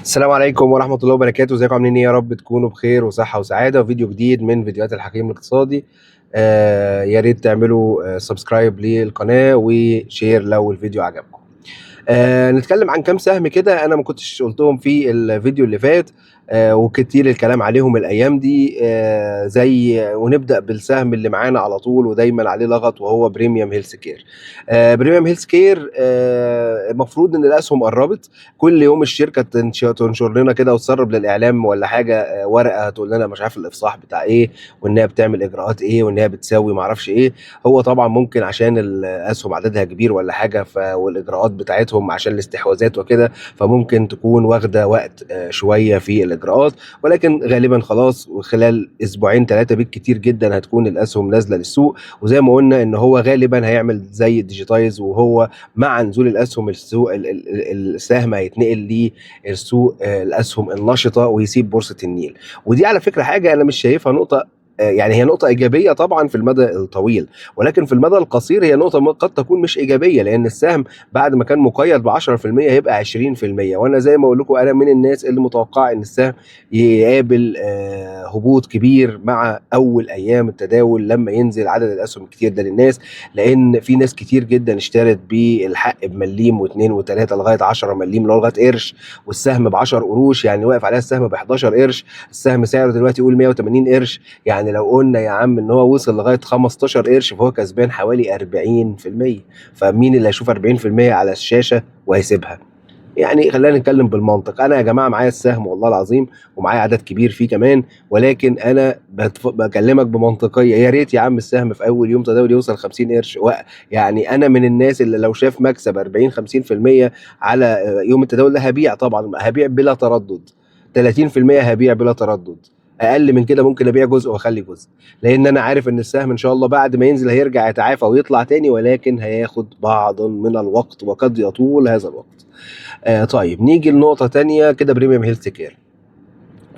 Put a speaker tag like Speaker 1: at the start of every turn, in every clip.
Speaker 1: السلام عليكم ورحمة الله وبركاته. ازيكم عاملين ايه؟ يا رب تكونوا بخير وصحة وسعادة، وفيديو جديد من فيديوهات الحكيم الاقتصادي. يا ريت تعملوا سبسكرايب للقناة وشير لو الفيديو عجبكم. نتكلم عن كام سهم كده انا ما كنتش قلتهم في الفيديو اللي فات، وكتير الكلام عليهم الايام دي. زي ونبدا بالسهم اللي معانا على طول ودايما عليه لغط، وهو بريميوم هيلث كير. بريميوم هيلث كير المفروض ان الاسهم قربت. كل يوم الشركه تنشر لنا كده وتسرب للاعلام ولا حاجه، ورقه تقول لنا مش عارف الافصاح بتاع ايه، وانها بتعمل اجراءات ايه، وانها بتساوي معرفش ايه. هو طبعا ممكن عشان الاسهم عددها كبير ولا حاجه، والاجراءات بتاعتهم عشان الاستحواذات وكده، فممكن تكون واخده وقت شويه في الاجراءات. ولكن غالبا خلاص، وخلال اسبوعين ثلاثه بالكتير جدا هتكون الاسهم نازله للسوق. وزي ما قلنا ان هو غالبا هيعمل زي الديجيتايز، وهو مع نزول الاسهم السوق السهم هيتنقل للسوق الاسهم النشطه ويسيب بورصه النيل. ودي على فكره حاجه انا مش شايفها نقطه، يعني هي نقطة إيجابية طبعا في المدى الطويل، ولكن في المدى القصير هي نقطة قد تكون مش إيجابية، لأن السهم بعد ما كان مقيد ب 10% هيبقى 20%. وأنا زي ما أقول لكم، أنا من الناس اللي متوقعة إن السهم يقابل هبوط كبير مع أول أيام التداول لما ينزل عدد الأسهم الكتير ده للناس، لأن في ناس كتير جدا اشترت بالحق بمليم واثنين وثلاثة لغاية 10 مليم، لغاية قرش، والسهم ب 10 قروش، يعني واقف عليها السهم ب 11 قرش. السهم سعره دلوقتي يقول 180 قرش، يعني لو قلنا يا عم ان هو وصل لغايه 15 قرش فهو كسبان حوالي 40%. فمين اللي هيشوف 40% على الشاشه وهيسيبها؟ يعني خلينا نتكلم بالمنطق. انا يا جماعه معايا السهم والله العظيم، ومعايا عدد كبير فيه كمان، ولكن انا بكلمك بمنطقيه. يا ريت يا عم السهم في اول يوم تداول يوصل 50 قرش. يعني انا من الناس اللي لو شاف مكسب 40 50% على يوم التداول ده هبيع، طبعا هبيع بلا تردد. 30% هبيع بلا تردد. اقل من كده ممكن ابيع جزء واخلي جزء، لان انا عارف ان السهم ان شاء الله بعد ما ينزل هيرجع يتعافى ويطلع تاني، ولكن هياخد بعض من الوقت وقد يطول هذا الوقت. طيب نيجي لنقطة تانية كده. بريميوم هيلث كير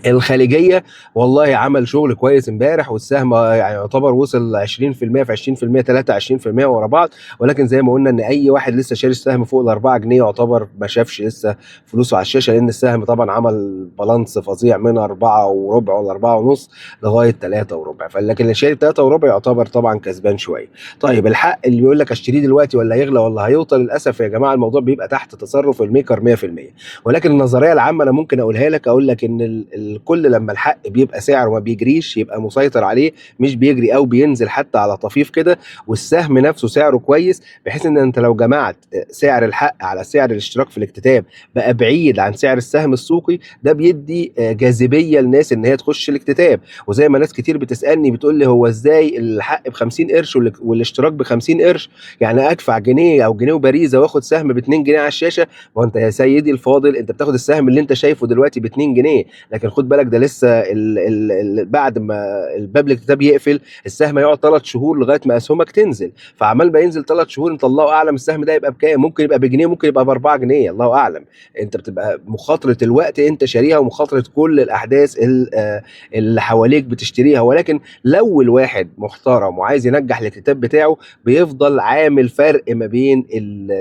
Speaker 1: الخليجيه والله عمل شغل كويس امبارح، والسهم يعني يعتبر وصل 20% في 20%، 23% ورا بعض. ولكن زي ما قلنا ان اي واحد لسه شاري السهم فوق ال 4 جنيه يعتبر ما شافش لسه فلوسه على الشاشه، لان السهم طبعا عمل بالانس فظيع من 4 وربع ولا 4 ونص لغايه 3 وربع. فلكن اللي شاري 3 وربع يعتبر طبعا كسبان شويه. طيب الحق اللي بيقول لك اشتريه دلوقتي ولا هيغلى ولا هيوطى، للاسف يا جماعه الموضوع بيبقى تحت تصرف الميكر 100%. ولكن النظريه العامه انا ممكن اقولها لك، اقول لك ان الكل لما الحق بيبقى سعره ما بيجريش يبقى مسيطر عليه، مش بيجري او بينزل حتى على طفيف كده، والسهم نفسه سعره كويس، بحيث ان انت لو جمعت سعر الحق على سعر الاشتراك في الاكتتاب بقى بعيد عن سعر السهم السوقي، ده بيدي جاذبيه للناس ان هي تخش الاكتتاب. وزي ما ناس كتير بتسالني بتقول لي هو ازاي الحق ب 50 قرش والاشتراك ب 50 قرش؟ يعني ادفع جنيه او جنيه وبريزه واخد سهم ب 2 جنيه على الشاشه؟ ما انت يا سيدي الفاضل انت بتاخد السهم اللي انت شايفه دلوقتي ب 2 جنيه، لكن خد بالك ده لسه بعد ما الباب الاكتتاب يقفل السهم يقعد 3 شهور لغايه ما اسهمك تنزل. فعمال ما ينزل 3 شهور انت الله اعلم السهم ده يبقى بكام، ممكن يبقى بجنيه، ممكن يبقى ب 4 جنيه، الله اعلم. انت بتبقى مخاطره الوقت انت شاريها، ومخاطره كل الاحداث اللي حواليك بتشتريها. ولكن لو الواحد محترم وعايز ينجح الاكتتاب بتاعه، بيفضل عامل فرق ما بين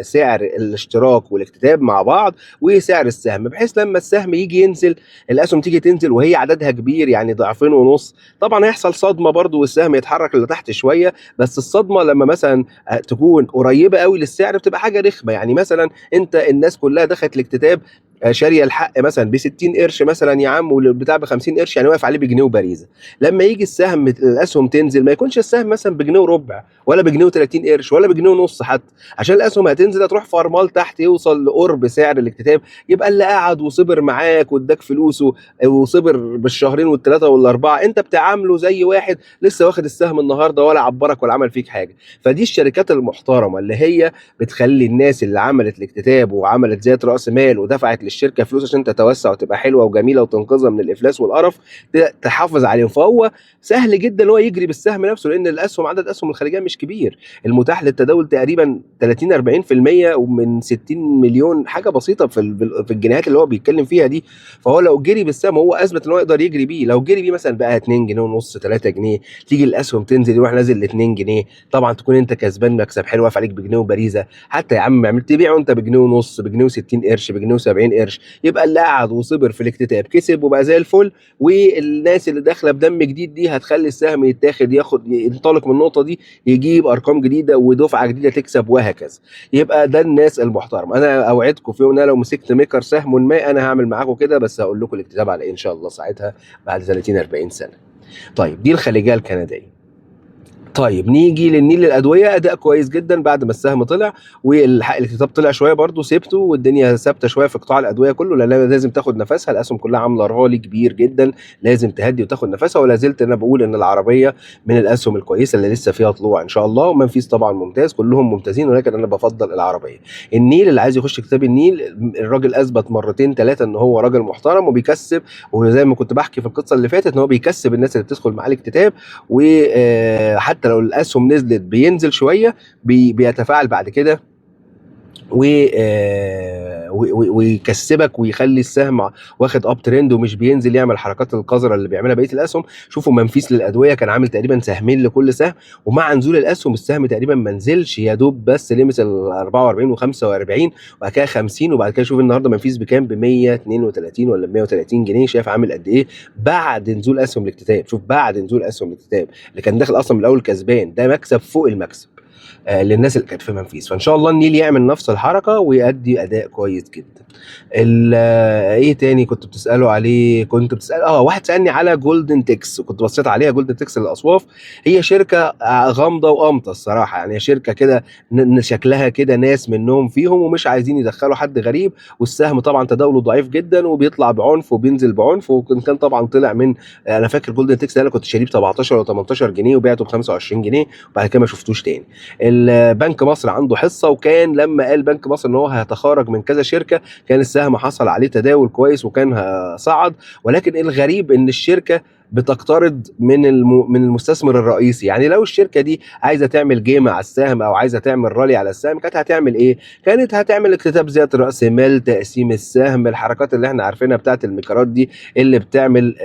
Speaker 1: سعر الاشتراك والاكتتاب مع بعض وسعر السهم، بحيث لما السهم يجي ينزل الاسهم تيجي تنزل وهي عددها كبير، يعني ضعفين ونص، طبعا هيحصل صدمه برضو والسهم يتحرك لتحت شويه. بس الصدمه لما مثلا تكون قريبه قوي للسعر بتبقى حاجه رخمه. يعني مثلا انت الناس كلها دخلت الاكتتاب شاريه الحق مثلا ب 60 قرش مثلا يا عم، والبتاع ب 50 قرش، يعني واقف عليه بجنيه وبريزه. لما يجي الاسهم تنزل ما يكونش السهم مثلا بجنيه وربع ولا بجنيه و30 قرش ولا بجنيه ونص حتى، عشان الاسهم هتنزل هتروح فرمال تحت يوصل لقرب سعر الاكتتاب. يبقى اللي قعد وصبر معاك واداك فلوسه وصبر بالشهرين والثلاثه والاربعه، انت بتعامله زي واحد لسه واخد السهم النهارده ولا عبرك ولا عمل فيك حاجه. فدي الشركات المحترمه اللي هي بتخلي الناس اللي عملت الاكتتاب وعملت زياده راس مال ودفعت للشركه فلوس عشان تتوسع وتبقى حلوه وجميله وتنقذها من الافلاس والقرف، تحافظ عليهم. فهو سهل جدا ان هو يجري بالسهم نفسه، لان الاسهم عدد اسهم الخارجيه مش كبير، المتاح للتداول تقريبا 30 40% ومن 60 مليون، حاجه بسيطه في الجنيهات اللي هو بيتكلم فيها دي. فهو لو جري بالسهم هو اثبت ان هو يقدر يجري بيه. لو جري بيه مثلا بقى 2 جنيه ونص 3 جنيه، تيجي الاسهم تنزل يروح نازل ل 2 جنيه، طبعا تكون انت كسبان مكسب حلو، واقف عليك بجنيه وبريزه. حتى يا عم عملت تبيعه انت بجنيه ونص، بجنيه و60 قرش، بجنيه و70 قرش، يبقى اللي قعد وصبر في الاكتتاب كسب وبقى زي الفل، والناس اللي داخله بدم جديد دي هتخلي السهم يتاخد ينطلق من النقطه دي، يجيب ارقام جديده ودفعه جديده تكسب وهكذا. يبقى ده الناس المحترمه. انا اوعدكم في يوم ان انا لو مسكت ميكر سهم ما انا هعمل معاكم كده، بس هقول لكم الاكتتاب على ايه ان شاء الله ساعتها بعد 30 40 سنه. طيب دي الخليجيه الكنديه. طيب نيجي للنيل للادويه، اداء كويس جدا بعد ما السهم طلع والاكتتاب طلع شويه برده سيبته والدنيا ثابته شويه في قطاع الادويه كله، لان لازم تاخد نفسها، الاسهم كلها عامله رالي كبير جدا، لازم تهدي وتاخد نفسها. ولا زلت انا بقول ان العربيه من الاسهم الكويسه اللي لسه فيها طلوع ان شاء الله، ومنفيس طبعا ممتاز، كلهم ممتازين، ولكن انا بفضل العربيه. النيل اللي عايز يخش كتاب النيل، الراجل اثبت مرتين ثلاثه ان هو راجل محترم وبيكسب، وزي ما كنت بحكي في القصه اللي فاتت ان هو بيكسب الناس اللي بتدخل معاه الاكتتاب، وحتى لو الاسهم نزلت بينزل شويه بيتفاعل بعد كده ويكسبك ويخلي السهم واخد اب ترند ومش بينزل يعمل حركات القذره اللي بيعملها بقيه الاسهم. شوفوا منفيس للادويه كان عامل تقريبا سهمين لكل سهم، ومع نزول الاسهم السهم تقريبا ما نزلش، يا دوب بس لمس ال 44 و45 وبعد كده 50، وبعد كده شوف النهارده منفيس بكام، ب 132 ولا 130 جنيه. شايف عامل قد ايه بعد نزول اسهم الاكتتاب؟ شوف بعد نزول اسهم الاكتتاب اللي كان داخل اصلا من الاول كسبان، ده مكسب فوق المكسب للناس اللي كانت في منفيس. فان شاء الله النيل يعمل نفس الحركه ويؤدي اداء كويس جدا. ايه تاني كنت بتسالوا عليه؟ كنت بتسال واحد سالني على جولدن تكس، وكنت بصيت عليها. جولدن تكس للاصواف هي شركه غامضه وقامطه الصراحه، يعني شركه كده شكلها كده ناس منهم فيهم ومش عايزين يدخلوا حد غريب، والسهم طبعا تداوله ضعيف جدا وبيطلع بعنف وبينزل بعنف، وكان طبعا طلع من انا فاكر جولدن تكس ده انا كنت شاريه ب 17 ولا 18 جنيه وبعته ب 25 جنيه وبعد كده ما شفتوش تاني. البنك مصر عنده حصه، وكان لما قال بنك مصر ان هو هيتخارج من كذا شركه كان السهم حصل عليه تداول كويس وكان صعد. ولكن الغريب ان الشركه بتقترض من المستثمر الرئيسي. يعني لو الشركه دي عايزه تعمل جيم على السهم او عايزه تعمل رالي على السهم كانت هتعمل ايه؟ كانت هتعمل اكتتاب زياده راس مال، تقسيم السهم، الحركات اللي احنا عارفينها بتاعت الميكرات دي اللي بتعمل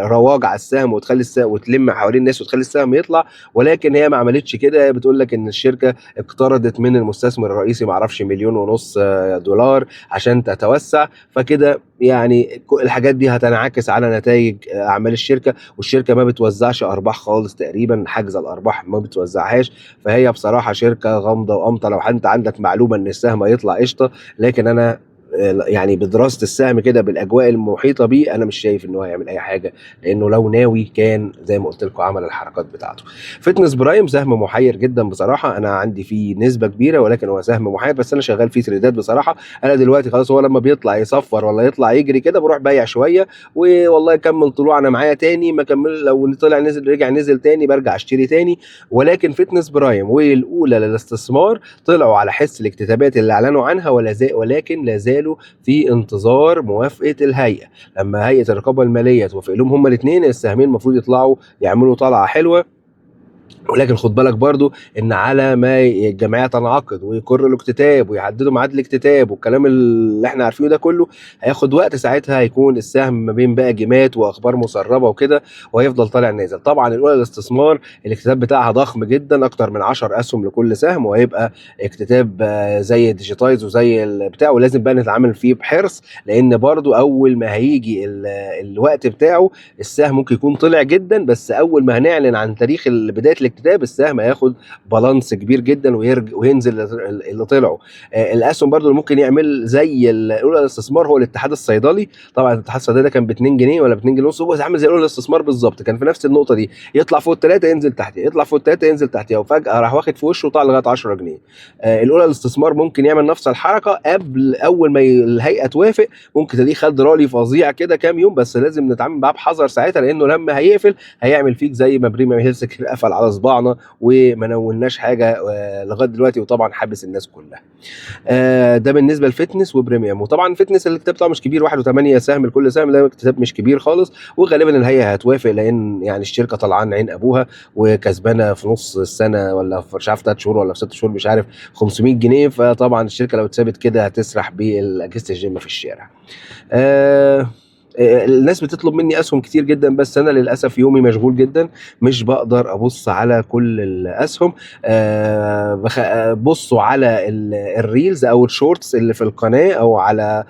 Speaker 1: رواج على السهم وتخلي السهم وتلم حوالين الناس وتخلي السهم يطلع. ولكن هي ما عملتش كده، هي بتقول لك ان الشركه اقترضت من المستثمر الرئيسي ما اعرفش 1.5 مليون دولار عشان تتوسع. فكده يعني الحاجات دي هتنعكس على نتائج اعمال الشركه، والشركه ما بتوزعش ارباح خالص تقريبا، حجز الارباح ما بتوزعهاش. فهي بصراحه شركه غامضه وقامطه. لو انت عندك معلومه ان السهم هيطلع قشطه، لكن انا يعني بدراسه السهم كده بالاجواء المحيطه بيه انا مش شايف ان هو هيعمل اي حاجه، لانه لو ناوي كان زي ما قلت لكم عمل الحركات بتاعته. فتنس برايم سهم محير جدا بصراحه، انا عندي فيه نسبه كبيره ولكن هو سهم محير، بس انا شغال فيه تريدات بصراحه. انا دلوقتي خلاص هو لما بيطلع يصفر ولا يطلع يجري كده بروح بايع شويه، والله كمل طلوع انا معايا تاني، ما كمل لو طلع نزل رجع نزل تاني برجع اشتري تاني. ولكن فتنس برايم والاولى للاستثمار طلعوا على حس الاكتتابات اللي اعلنوا عنها، ولكن لا زالوا في انتظار موافقه الهيئه. لما هيئه الرقابه الماليه توافق لهم هما الاثنين السهمين المفروض يطلعوا يعملوا طلعه حلوه. ولكن خد بالك برضو ان على ما الجمعيه تنعقد ويقر الاكتتاب ويحددوا ميعاد الاكتتاب والكلام اللي احنا عارفينه ده كله هياخد وقت، ساعتها هيكون السهم ما بين بقى جيمات واخبار مسربه وكده وهيفضل طالع نازل. طبعا الاولى الاستثمار الاكتتاب بتاعها ضخم جدا، اكتر من 10 اسهم لكل سهم، وهيبقى اكتتاب زي ديجيتايز وزي البتاع، ولازم بقى نتعامل فيه بحرص، لان برضو اول ما هيجي الوقت بتاعه السهم ممكن يكون طلع جدا، بس اول ما هنعلن عن تاريخ بدايه الاكتتاب السهم هياخد بالانس كبير جدا وينزل اللي طلعوا. الاسهم برضو اللي ممكن يعمل زي الاولى الاستثمار هو الاتحاد الصيدلي. طبعا الاتحاد الصيدلي ده كان ب 2 جنيه ولا ب 2 جنيه ونص، هو عامل زي الاولى الاستثمار بالظبط، كان في نفس النقطه دي، يطلع فوق الثلاثه ينزل تحتيه، يطلع فوق الثلاثه ينزل تحتيه، وفجاه راح واخد في وشه وطلع لغايه 10 جنيه. الاولى الاستثمار ممكن يعمل نفس الحركه قبل اول ما الهيئه توافق، ممكن تلاقيه خد رالي فظيع كده كام يوم، بس لازم نتعامل معاه بحذر ساعتها، لانه لما هيقفل هيعمل فيك زي ما بريميوم هيلث كده قفل على صباعنا وما نولناش حاجه لغايه دلوقتي، وطبعا حابس الناس كلها. ده بالنسبه لفتنس وبريميوم. وطبعا فتنس الكتاب بتاعه مش كبير، 1.8 سهم لكل سهم، ده كتاب مش كبير خالص، وغالبا الهيئه هتوافق لان يعني الشركه طلعان عين ابوها وكسبانه في نص السنه ولا في مش عارف 3 شهور ولا في 6 شهور مش عارف 500 جنيه، فطبعا الشركه لو اتثبت كده هتسرح باجهزه الجيم في الشارع. الناس بتطلب مني اسهم كتير جدا، بس انا للاسف يومي مشغول جدا، مش بقدر ابص على كل الاسهم. بصوا على الريلز او الشورتس اللي في القناه، او على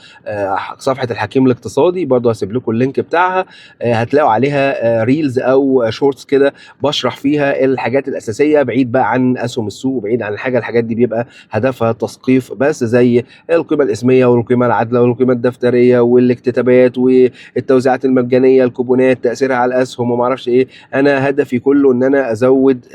Speaker 1: صفحه الحكيم الاقتصادي، برضو هسيب لكم اللينك بتاعها. هتلاقوا عليها ريلز او شورتس كده بشرح فيها الحاجات الاساسيه، بعيد بقى عن اسهم السوق، بعيد عن الحاجات دي بيبقى هدفها تثقيف بس، زي القيمه الاسميه والقيمه العادله والقيمه الدفتريه والاكتتابات والتوزيعات المجانيه، الكوبونات، تاثيرها على الاسهم وما اعرفش ايه. انا هدفي كله ان انا ازود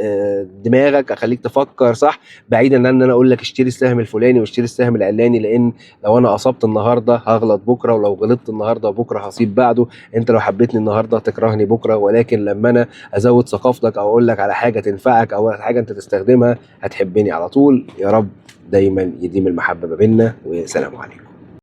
Speaker 1: دماغك، اخليك تفكر صح، بعيدا عن ان انا اقول لك اشتري السهم الفلاني واشتري السهم العلاني، لان لو انا اصبت النهارده هغلط بكره، ولو غلطت النهارده بكره هصيب بعده. انت لو حبيتني النهارده تكرهني بكره، ولكن لما انا ازود ثقافتك او اقول لك على حاجه تنفعك او حاجه انت تستخدمها هتحبني على طول. يا رب دايما يديم المحبه ما بيننا، وسلام عليكم.